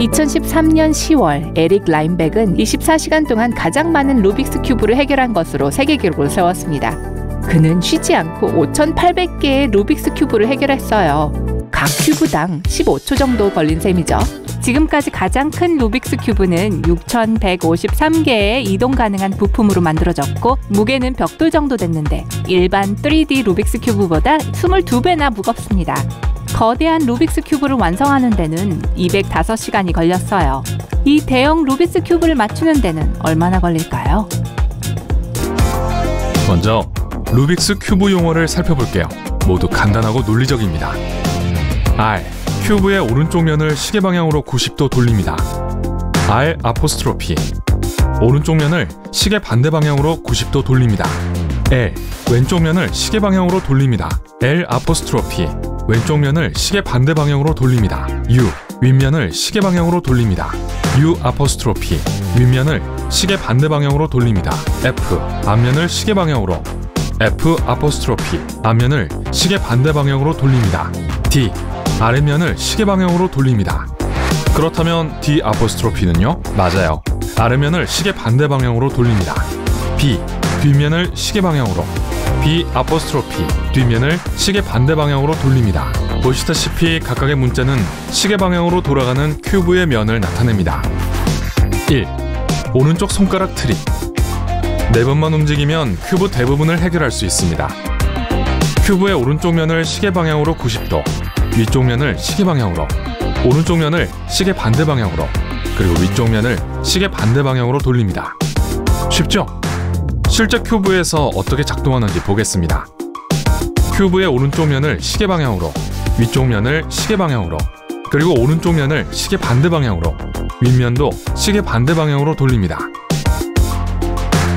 2013년 10월 에릭 라인백은 24시간 동안 가장 많은 루빅스 큐브를 해결한 것으로 세계 기록을 세웠습니다. 그는 쉬지 않고 5,800개의 루빅스 큐브를 해결했어요. 각 큐브당 15초 정도 걸린 셈이죠. 지금까지 가장 큰 루빅스 큐브는 6,153개의 이동 가능한 부품으로 만들어졌고 무게는 벽돌 정도 됐는데 일반 3D 루빅스 큐브보다 22배나 무겁습니다. 거대한 루빅스 큐브를 완성하는 데는 205시간이 걸렸어요. 이 대형 루빅스 큐브를 맞추는 데는 얼마나 걸릴까요? 먼저 루빅스 큐브 용어를 살펴볼게요. 모두 간단하고 논리적입니다. R. 큐브의 오른쪽 면을 시계 방향으로 90도 돌립니다. R 아포스트로피. 오른쪽 면을 시계 반대 방향으로 90도 돌립니다. L. 왼쪽 면을 시계 방향으로 돌립니다. L 아포스트로피. 왼쪽 면을 시계 반대 방향으로 돌립니다. U. 윗면을 시계 방향으로 돌립니다. U 아포스트로피. 윗면을 시계 반대 방향으로 돌립니다. F. 앞면을 시계 방향으로. F 아포스트로피. 앞면을 시계 반대 방향으로 돌립니다. D. 아랫면을 시계 방향으로 돌립니다. 그렇다면 D 아포스트로피는요? 맞아요. 아랫면을 시계 반대 방향으로 돌립니다. B. 뒷면을 시계 방향으로. B 아포스트로피. 뒷면을 시계 반대 방향으로 돌립니다. 보시다시피 각각의 문자는 시계 방향으로 돌아가는 큐브의 면을 나타냅니다. 1. 오른쪽 손가락 트릭. 4번만 움직이면 큐브 대부분을 해결할 수 있습니다. 큐브의 오른쪽 면을 시계 방향으로 90도, 위쪽 면을 시계 방향으로, 오른쪽 면을 시계 반대 방향으로, 그리고 위쪽 면을 시계 반대 방향으로 돌립니다. 쉽죠? 실제 큐브에서 어떻게 작동하는지 보겠습니다. 큐브의 오른쪽 면을 시계 방향으로, 위쪽 면을 시계 방향으로, 그리고 오른쪽 면을 시계 반대 방향으로, 윗면도 시계 반대 방향으로 돌립니다.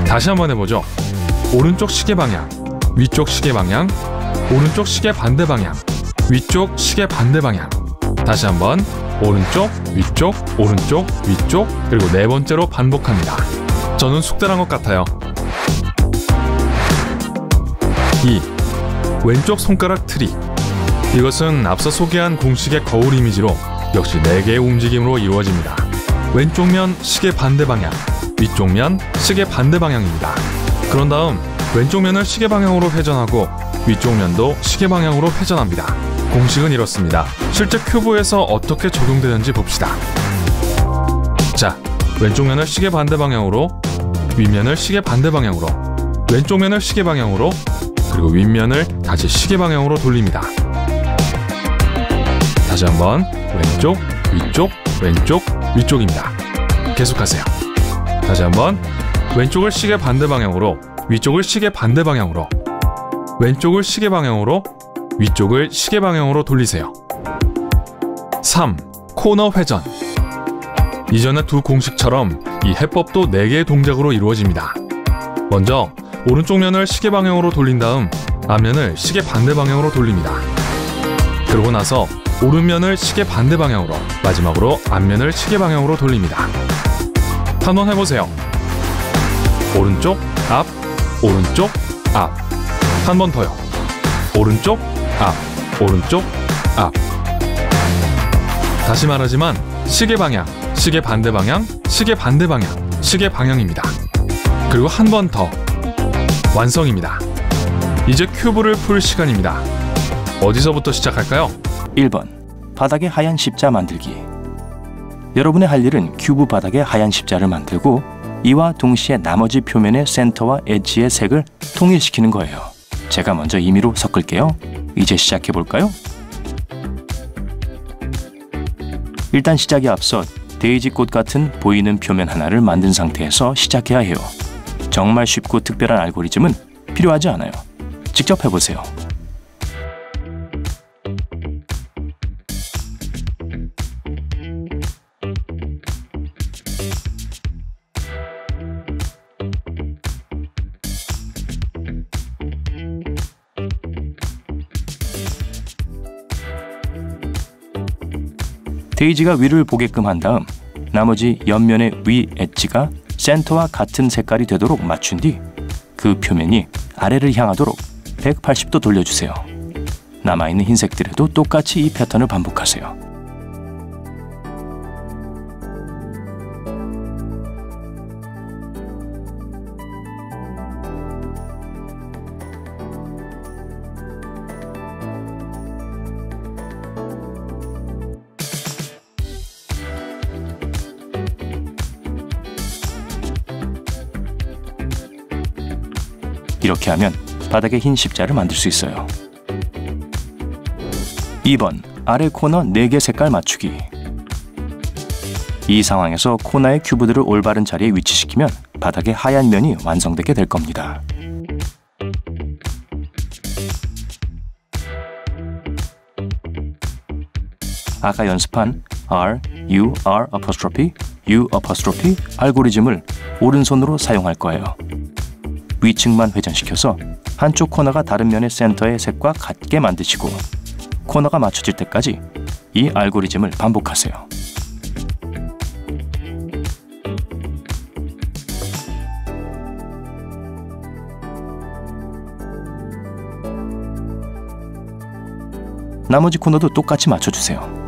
다시 한번 해보죠. 오른쪽 시계 방향, 위쪽 시계 방향, 오른쪽 시계 반대 방향, 위쪽 시계 반대 방향. 다시 한번 오른쪽, 위쪽, 오른쪽, 위쪽, 그리고 4번째로 반복합니다. 저는 숙달한 것 같아요. 2. 왼쪽 손가락 트릭. 이것은 앞서 소개한 공식의 거울 이미지로 역시 4개의 움직임으로 이루어집니다. 왼쪽 면 시계 반대 방향, 위쪽 면 시계 반대 방향입니다. 그런 다음 왼쪽 면을 시계 방향으로 회전하고 위쪽 면도 시계 방향으로 회전합니다. 공식은 이렇습니다. 실제 큐브에서 어떻게 적용되는지 봅시다. 자, 왼쪽 면을 시계 반대 방향으로, 윗면을 시계 반대 방향으로, 왼쪽 면을 시계 방향으로, 그리고 윗면을 다시 시계 방향으로 돌립니다. 다시 한번 왼쪽, 위쪽, 왼쪽, 위쪽입니다. 계속하세요. 다시 한번 왼쪽을 시계 반대 방향으로, 위쪽을 시계 반대 방향으로, 왼쪽을 시계 방향으로, 위쪽을 시계 방향으로 돌리세요. 3. 코너 회전. 이전의 두 공식처럼 이 해법도 4개의 동작으로 이루어집니다. 먼저 오른쪽 면을 시계 방향으로 돌린 다음 앞면을 시계 반대 방향으로 돌립니다. 그러고 나서 오른면을 시계 반대 방향으로, 마지막으로 앞면을 시계 방향으로 돌립니다. 한번 해보세요. 오른쪽, 앞, 오른쪽, 앞. 한 번 더요. 오른쪽, 앞, 오른쪽, 앞. 다시 말하지만 시계 방향, 시계 반대 방향, 시계 반대 방향, 시계 방향입니다. 그리고 한 번 더. 완성입니다. 이제 큐브를 풀 시간입니다. 어디서부터 시작할까요? 1번. 바닥에 하얀 십자 만들기. 여러분의 할 일은 큐브 바닥에 하얀 십자를 만들고 이와 동시에 나머지 표면의 센터와 엣지의 색을 통일시키는 거예요. 제가 먼저 임의로 섞을게요. 이제 시작해볼까요? 일단 시작에 앞서 데이지 꽃 같은 보이는 표면 하나를 만든 상태에서 시작해야 해요. 정말 쉽고 특별한 알고리즘은 필요하지 않아요. 직접 해보세요. 데이지가 위를 보게끔 한 다음 나머지 옆면의 위 엣지가 센터와 같은 색깔이 되도록 맞춘 뒤 그 표면이 아래를 향하도록 180도 돌려주세요. 남아있는 흰색들에도 똑같이 이 패턴을 반복하세요. 이렇게 하면 바닥에 흰 십자를 만들 수 있어요. 2번 아래 코너 4개 색깔 맞추기. 이 상황에서 코너의 큐브들을 올바른 자리에 위치시키면 바닥에 하얀 면이 완성되게 될 겁니다. 아까 연습한 R, U, R apostrophe, U apostrophe 알고리즘을 오른손으로 사용할 거예요. 위층만 회전시켜서 한쪽 코너가 다른 면의 센터의 색과 같게 만드시고 코너가 맞춰질 때까지 이 알고리즘을 반복하세요. 나머지 코너도 똑같이 맞춰주세요.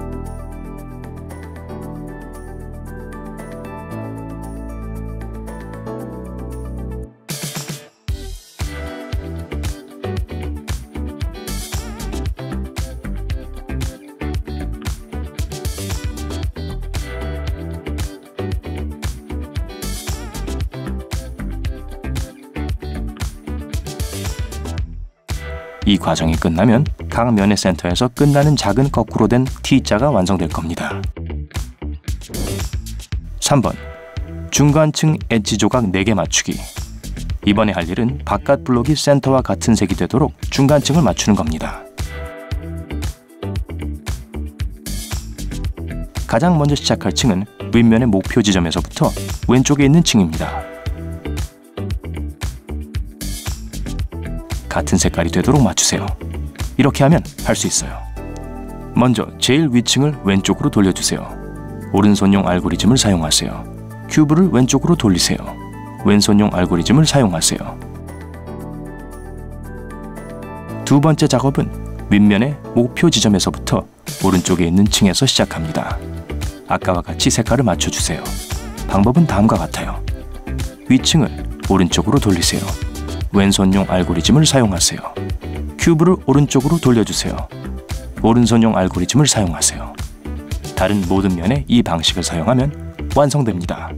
이 과정이 끝나면 각 면의 센터에서 끝나는 작은 거꾸로 된 T자가 완성될 겁니다. 3번 중간층 엣지 조각 4개 맞추기. 이번에 할 일은 바깥 블록이 센터와 같은 색이 되도록 중간층을 맞추는 겁니다. 가장 먼저 시작할 층은 윗면의 목표 지점에서부터 왼쪽에 있는 층입니다. 같은 색깔이 되도록 맞추세요. 이렇게 하면 할 수 있어요. 먼저 제일 위층을 왼쪽으로 돌려주세요. 오른손용 알고리즘을 사용하세요. 큐브를 왼쪽으로 돌리세요. 왼손용 알고리즘을 사용하세요. 두 번째 작업은 윗면의 목표 지점에서부터 오른쪽에 있는 층에서 시작합니다. 아까와 같이 색깔을 맞춰주세요. 방법은 다음과 같아요. 위층을 오른쪽으로 돌리세요. 왼손용 알고리즘을 사용하세요. 큐브를 오른쪽으로 돌려주세요. 오른손용 알고리즘을 사용하세요. 다른 모든 면에 이 방식을 사용하면 완성됩니다.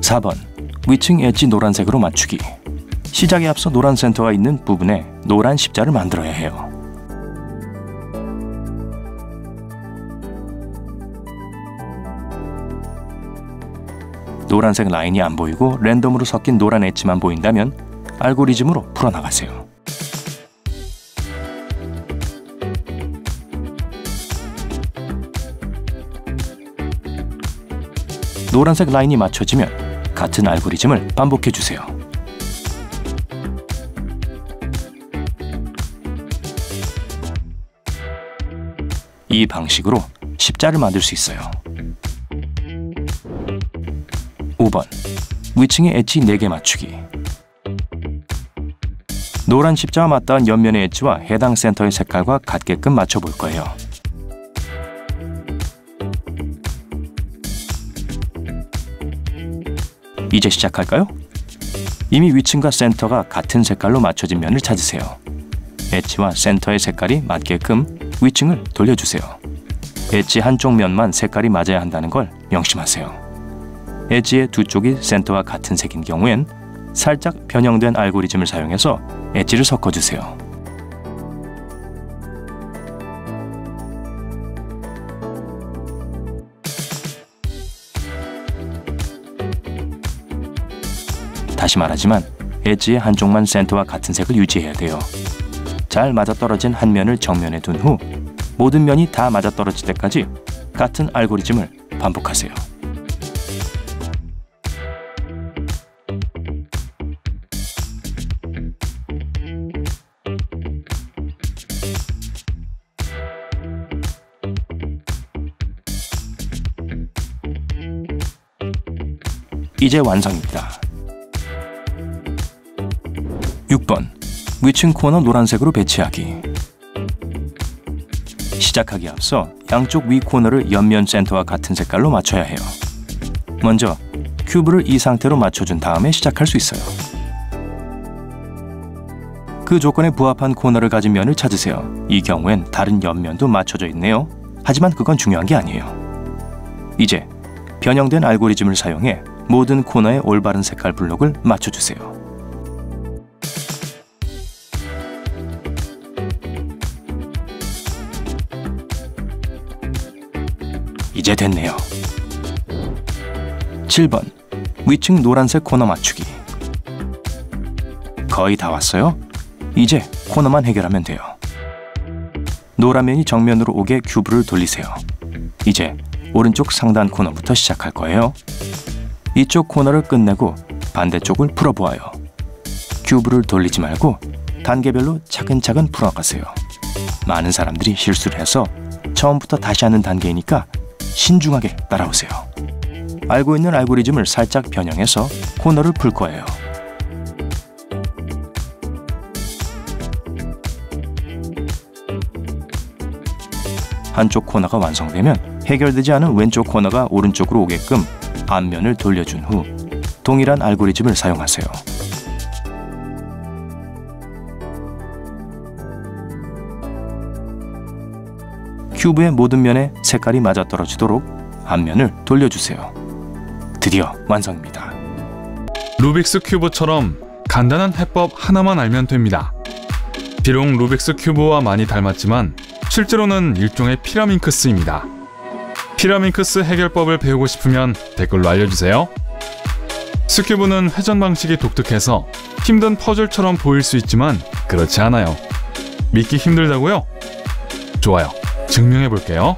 (4) 4번 위층 엣지 노란색으로 맞추기. 시작에 앞서 노란 센터가 있는 부분에 노란 십자를 만들어야 해요. 노란색 라인이 안 보이고 랜덤으로 섞인 노란 엣지만 보인다면 알고리즘으로 풀어나가세요. 노란색 라인이 맞춰지면 같은 알고리즘을 반복해주세요. 이 방식으로 십자를 만들 수 있어요. 5번 위층의 엣지 4개 맞추기. 노란 십자와 맞닿은 옆면의 엣지와 해당 센터의 색깔과 같게끔 맞춰볼 거예요. 이제 시작할까요? 이미 위층과 센터가 같은 색깔로 맞춰진 면을 찾으세요. 엣지와 센터의 색깔이 맞게끔 위층을 돌려주세요. 엣지 한쪽 면만 색깔이 맞아야 한다는 걸 명심하세요. 엣지의 두 쪽이 센터와 같은 색인 경우엔 살짝 변형된 알고리즘을 사용해서 엣지를 섞어주세요. 다시 말하지만 엣지의 한쪽만 센터와 같은 색을 유지해야 돼요. 잘 맞아떨어진 한 면을 정면에 둔 후 모든 면이 다 맞아떨어질 때까지 같은 알고리즘을 반복하세요. 이제 완성입니다. 6번 위층 코너 노란색으로 배치하기. 시작하기에 앞서 양쪽 위 코너를 옆면 센터와 같은 색깔로 맞춰야 해요. 먼저 큐브를 이 상태로 맞춰준 다음에 시작할 수 있어요. 그 조건에 부합한 코너를 가진 면을 찾으세요. 이 경우엔 다른 옆면도 맞춰져 있네요. 하지만 그건 중요한 게 아니에요. 이제 변형된 알고리즘을 사용해 모든 코너에 올바른 색깔 블록을 맞춰주세요. 이제 됐네요. 7번 위층 노란색 코너 맞추기. 거의 다 왔어요. 이제 코너만 해결하면 돼요. 노란 면이 정면으로 오게 큐브를 돌리세요. 이제 오른쪽 상단 코너부터 시작할 거예요. 이쪽 코너를 끝내고 반대쪽을 풀어보아요. 큐브를 돌리지 말고 단계별로 차근차근 풀어가세요. 많은 사람들이 실수를 해서 처음부터 다시 하는 단계이니까 신중하게 따라오세요. 알고 있는 알고리즘을 살짝 변형해서 코너를 풀 거예요. 한쪽 코너가 완성되면 해결되지 않은 왼쪽 코너가 오른쪽으로 오게끔 앞면을 돌려준 후 동일한 알고리즘을 사용하세요. 큐브의 모든 면에 색깔이 맞아떨어지도록 앞면을 돌려주세요. 드디어 완성입니다. 루빅스 큐브처럼 간단한 해법 하나만 알면 됩니다. 비록 루빅스 큐브와 많이 닮았지만 실제로는 일종의 피라밍크스입니다. 피라밍크스 해결법을 배우고 싶으면 댓글로 알려주세요. 스큐브는 회전 방식이 독특해서 힘든 퍼즐처럼 보일 수 있지만 그렇지 않아요. 믿기 힘들다고요? 좋아요. 증명해볼게요.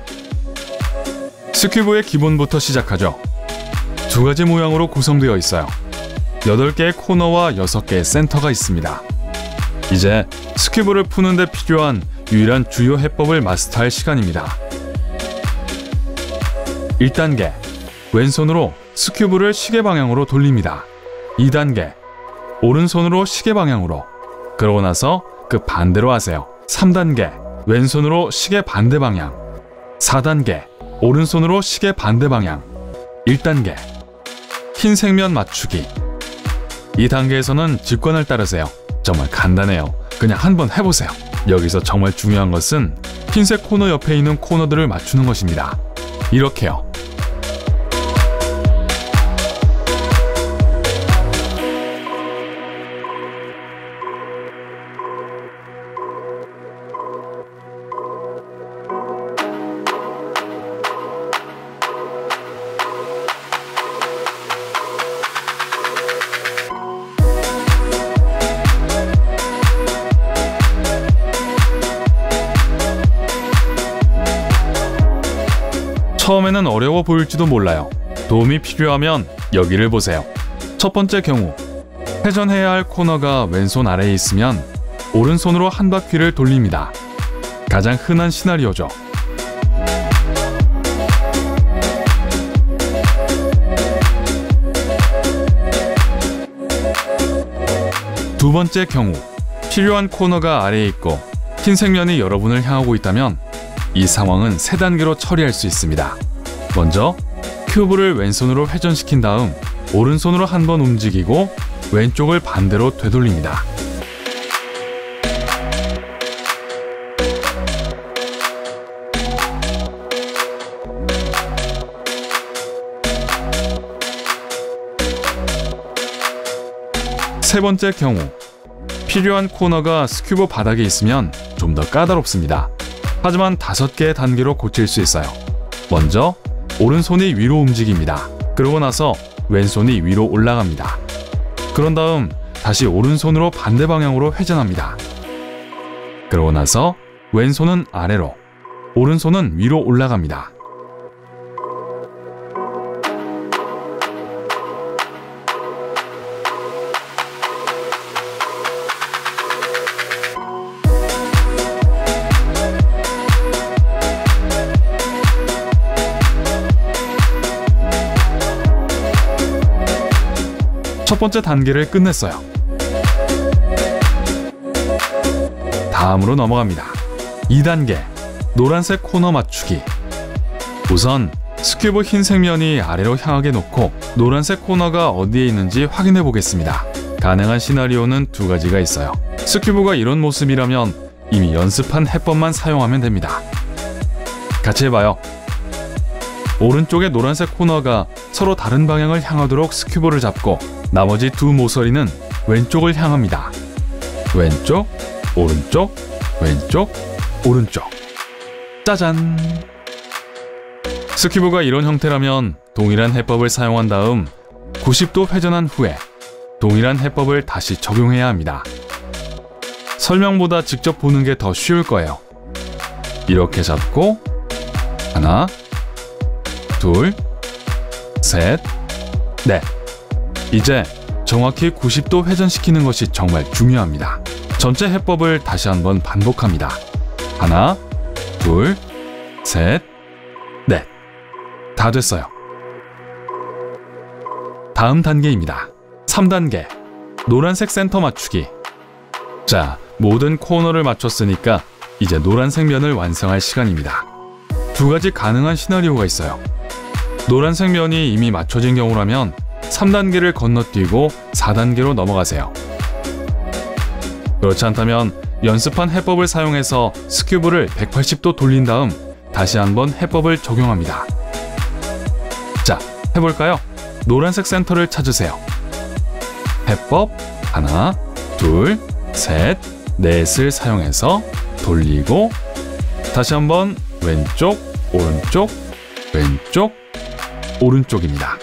스큐브의 기본부터 시작하죠. 두 가지 모양으로 구성되어 있어요. 8개의 코너와 6개의 센터가 있습니다. 이제 스큐브를 푸는 데 필요한 유일한 주요 해법을 마스터할 시간입니다. 1단계, 왼손으로 스큐브를 시계 방향으로 돌립니다. 2단계, 오른손으로 시계 방향으로. 그러고 나서 그 반대로 하세요. 3단계, 왼손으로 시계 반대 방향. 4단계, 오른손으로 시계 반대 방향. 1단계, 흰색 면 맞추기. 이 단계에서는 직관을 따르세요. 정말 간단해요. 그냥 한번 해보세요. 여기서 정말 중요한 것은 흰색 코너 옆에 있는 코너들을 맞추는 것입니다. 이렇게요. 처음에는 어려워 보일지도 몰라요. 도움이 필요하면 여기를 보세요. 첫 번째 경우, 회전해야 할 코너가 왼손 아래에 있으면 오른손으로 한 바퀴를 돌립니다. 가장 흔한 시나리오죠. 두 번째 경우, 필요한 코너가 아래에 있고 흰색 면이 여러분을 향하고 있다면 이 상황은 3단계로 처리할 수 있습니다. 먼저 큐브를 왼손으로 회전시킨 다음 오른손으로 한 번 움직이고 왼쪽을 반대로 되돌립니다. 세 번째 경우, 필요한 코너가 스큐브 바닥에 있으면 좀 더 까다롭습니다. 하지만 5개의 단계로 고칠 수 있어요. 먼저 오른손이 위로 움직입니다. 그러고 나서 왼손이 위로 올라갑니다. 그런 다음 다시 오른손으로 반대 방향으로 회전합니다. 그러고 나서 왼손은 아래로, 오른손은 위로 올라갑니다. 첫 번째 단계를 끝냈어요. 다음으로 넘어갑니다. 2단계, 노란색 코너 맞추기. 우선 스큐브 흰색 면이 아래로 향하게 놓고 노란색 코너가 어디에 있는지 확인해 보겠습니다. 가능한 시나리오는 두 가지가 있어요. 스큐브가 이런 모습이라면 이미 연습한 해법만 사용하면 됩니다. 같이 해봐요. 오른쪽의 노란색 코너가 서로 다른 방향을 향하도록 스큐브를 잡고 나머지 두 모서리는 왼쪽을 향합니다. 왼쪽, 오른쪽, 왼쪽, 오른쪽. 짜잔! 스큐브가 이런 형태라면 동일한 해법을 사용한 다음 90도 회전한 후에 동일한 해법을 다시 적용해야 합니다. 설명보다 직접 보는 게 더 쉬울 거예요. 이렇게 잡고 하나, 둘, 셋, 넷. 이제 정확히 90도 회전시키는 것이 정말 중요합니다. 전체 해법을 다시 한번 반복합니다. 하나, 둘, 셋, 넷. 다 됐어요. 다음 단계입니다. 3단계. 노란색 센터 맞추기. 자, 모든 코너를 맞췄으니까 이제 노란색 면을 완성할 시간입니다. 두 가지 가능한 시나리오가 있어요. 노란색 면이 이미 맞춰진 경우라면 3단계를 건너뛰고 4단계로 넘어가세요. 그렇지 않다면 연습한 해법을 사용해서 스큐브를 180도 돌린 다음 다시 한번 해법을 적용합니다. 자, 해볼까요? 노란색 센터를 찾으세요. 해법 하나, 둘, 셋, 넷을 사용해서 돌리고 다시 한번 왼쪽, 오른쪽, 왼쪽, 오른쪽입니다.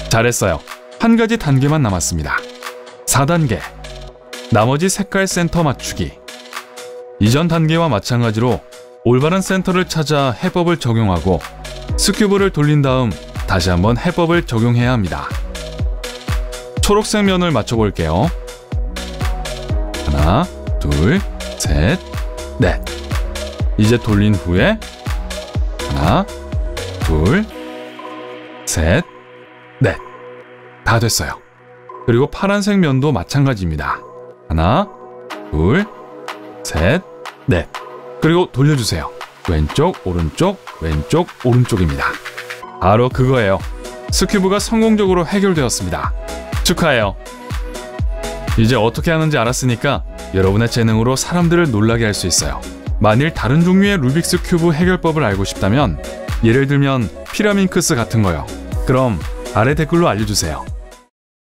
잘했어요. 한 가지 단계만 남았습니다. 4단계. 나머지 색깔 센터 맞추기. 이전 단계와 마찬가지로 올바른 센터를 찾아 해법을 적용하고 스큐브를 돌린 다음 다시 한번 해법을 적용해야 합니다. 초록색 면을 맞춰볼게요. 하나, 둘, 셋, 넷. 이제 돌린 후에 하나, 둘, 셋, 넷. 다 됐어요. 그리고 파란색 면도 마찬가지입니다. 하나, 둘, 셋, 넷. 그리고 돌려주세요. 왼쪽, 오른쪽, 왼쪽, 오른쪽입니다. 바로 그거예요. 스큐브가 성공적으로 해결되었습니다. 축하해요. 이제 어떻게 하는지 알았으니까 여러분의 재능으로 사람들을 놀라게 할 수 있어요. 만일 다른 종류의 루빅스 큐브 해결법을 알고 싶다면 예를 들면 피라민크스 같은 거요. 그럼 아래 댓글로 알려주세요.